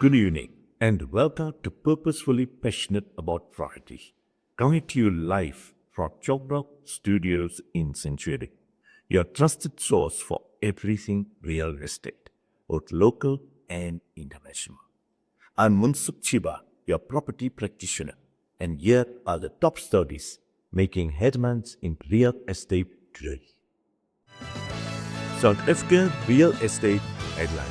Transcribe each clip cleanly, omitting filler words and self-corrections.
Good evening and welcome to Purposefully Passionate About Property. Coming to you live from Choprop Studios in Century, your trusted source for everything real estate, both local and international. I'm Mansukh Chhiba, your property practitioner, and here are the top stories making headlines in real estate today. South African real estate headlines.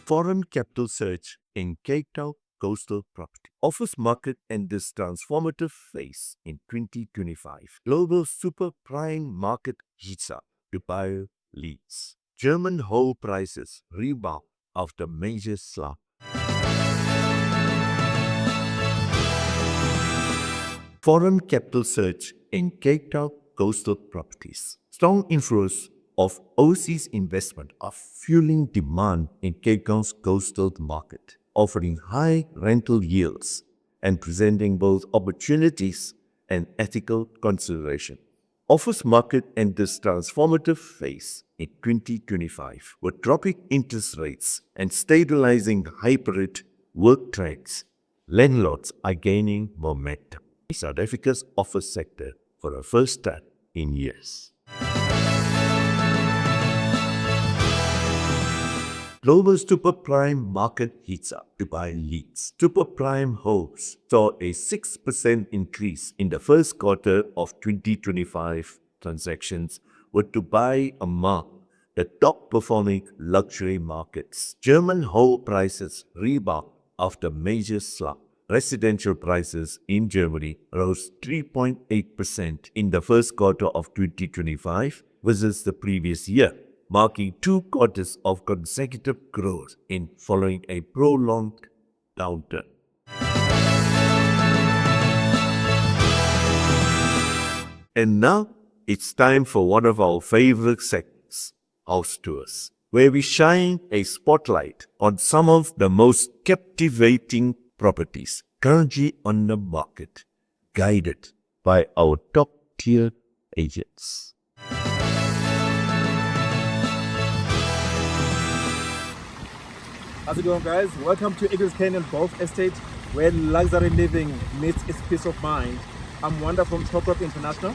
Foreign capital surge in Cape Town coastal property. Office market enters transformative phase in 2025. Global super prime market heats up. Dubai leads. German home prices rebound after major slump. Foreign capital surge in Cape Town coastal properties. Strong inflows of overseas investment are fueling demand in Cape Town's coastal market, offering high rental yields and presenting both opportunities and ethical consideration. Office market enters transformative phase in 2025 with dropping interest rates and stabilizing hybrid work trends. Landlords are gaining momentum. South Africa's office sector for the first time in years. Global super prime market heats up. Dubai leads. Super prime homes saw a 6% increase in the first quarter of 2025 transactions, with Dubai among the top performing luxury markets. German home prices rebound after major slump. Residential prices in Germany rose 3.8% in the first quarter of 2025 versus the previous year, marking 2 quarters of consecutive growth in following a prolonged downturn. And now it's time for one of our favorite segments, House Tours, where we shine a spotlight on some of the most captivating properties currently on the market, guided by our top-tier agents. How's it going, guys? Welcome to Eagles Canyon Golf Estate, where luxury living meets its peace of mind. I'm Wanda from Choprop International.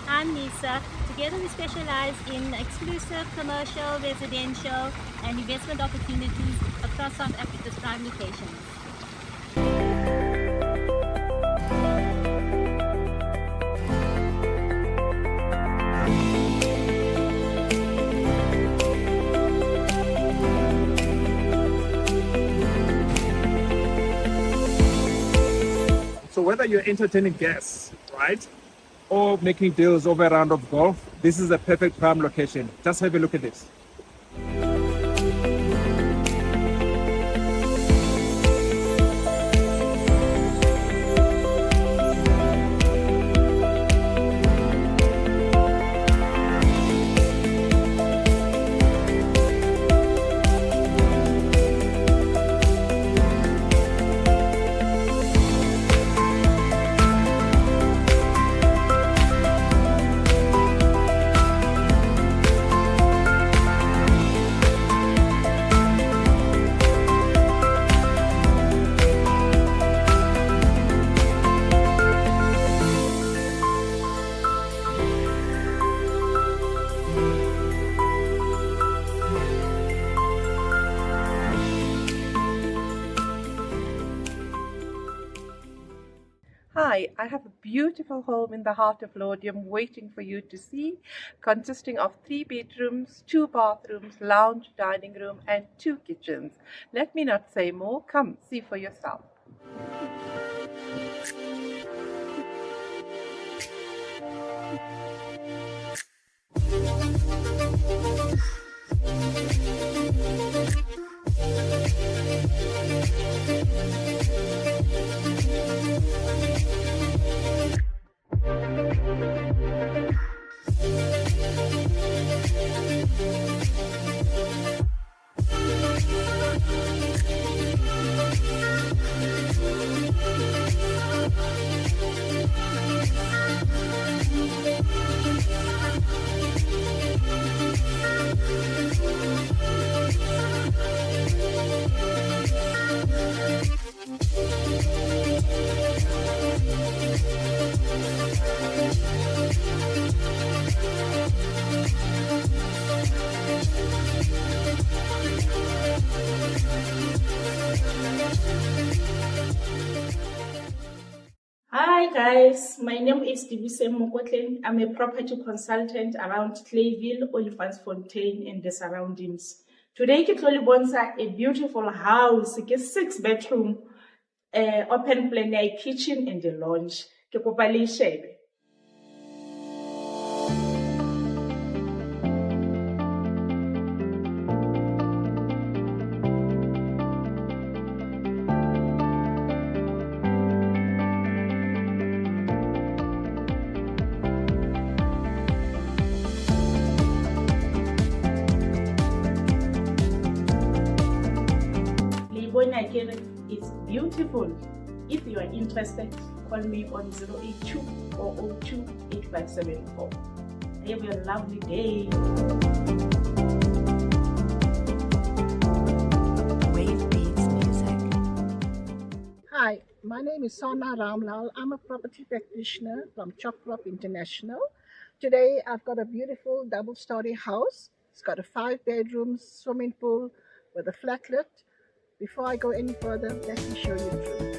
I'm Lisa. Together we specialize in exclusive commercial, residential and investment opportunities across South Africa's prime locations. So whether you're entertaining guests, right, or making deals over a round of golf, this is a perfect prime location. Just have a look at this. Hi, I have a beautiful home in the heart of Laudium waiting for you to see, consisting of 3 bedrooms, 2 bathrooms, lounge, dining room and 2 kitchens. Let me not say more, come see for yourself. guys, my name is Dibise Mokotleng. I'm a property consultant around Clayville, Olifantsfontein and the surroundings. Today, ke tlo le bontsha a beautiful house, ke 6-bedroom, open plan kitchen and a lounge. Ke kopa le shebe. It's beautiful. If you are interested, call me on 082 402 8574. Have a lovely day. Wave Beats Music. Hi, my name is Sona Ramlal. I'm a property practitioner from Choprop International. Today I've got a beautiful double-story house. It's got a 5-bedroom swimming pool with a flatlet. Before I go any further, let me show you through.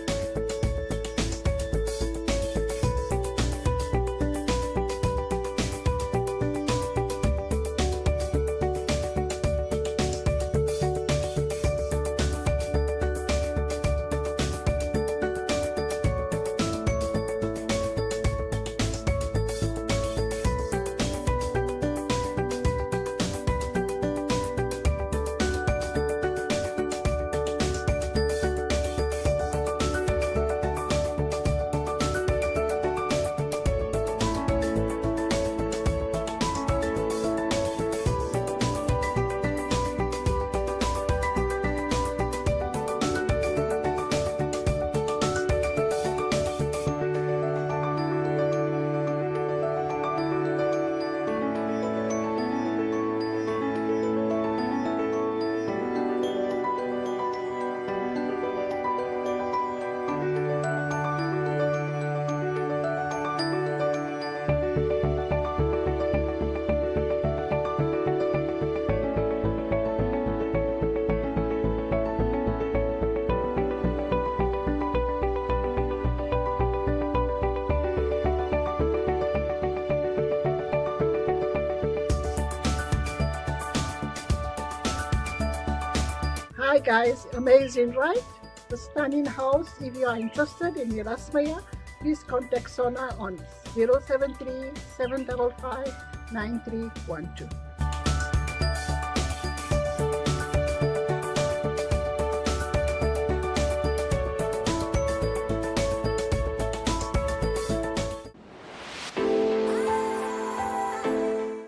Hi guys, amazing, right? The stunning house. If you are interested in Mirasmaya, please contact Sona on 073 755 9312.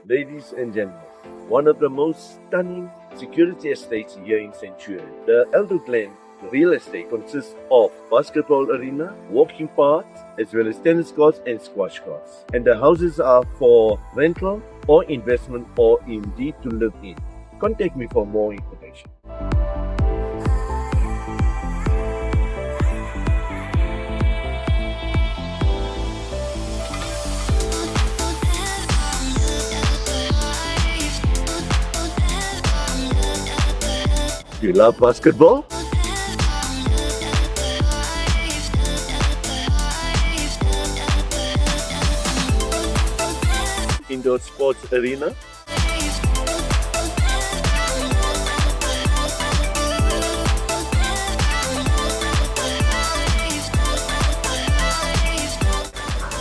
Ladies and gentlemen, one of the most stunning security estates here in Centurion, the Elder Glen Real Estate consists of basketball arena, walking paths, as well as tennis courts and squash courts. And the houses are for rental or investment or indeed to live in. Contact me for more information. Do you love basketball? Indoor sports arena?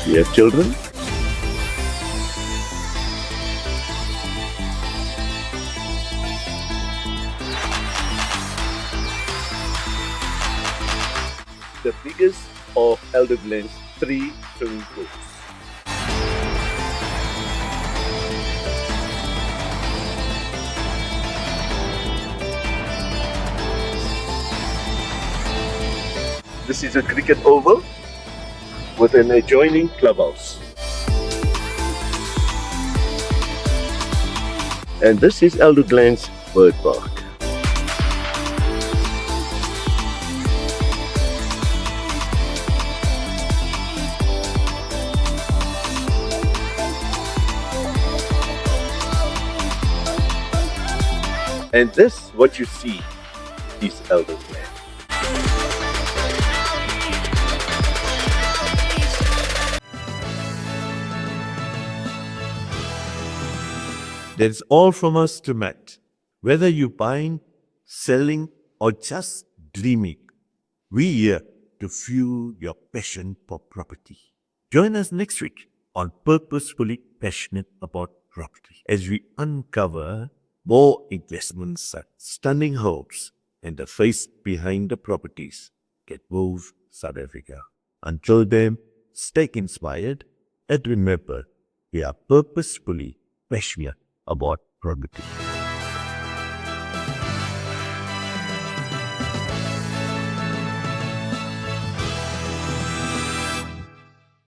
Do you have children? The biggest of Elder Glen's 3 swimming pools. This is a cricket oval with an adjoining clubhouse. And this is Elder Glen's bird park. And this, what you see, is Elder Glen. That's all from us tonight. Whether you're buying, selling, or just dreaming, we're here to fuel your passion for property. Join us next week on Purposefully Passionate About Property as we uncover more investments at stunning homes and the face behind the properties that move South Africa. Until then, stay inspired and remember, we are purposefully passionate about property.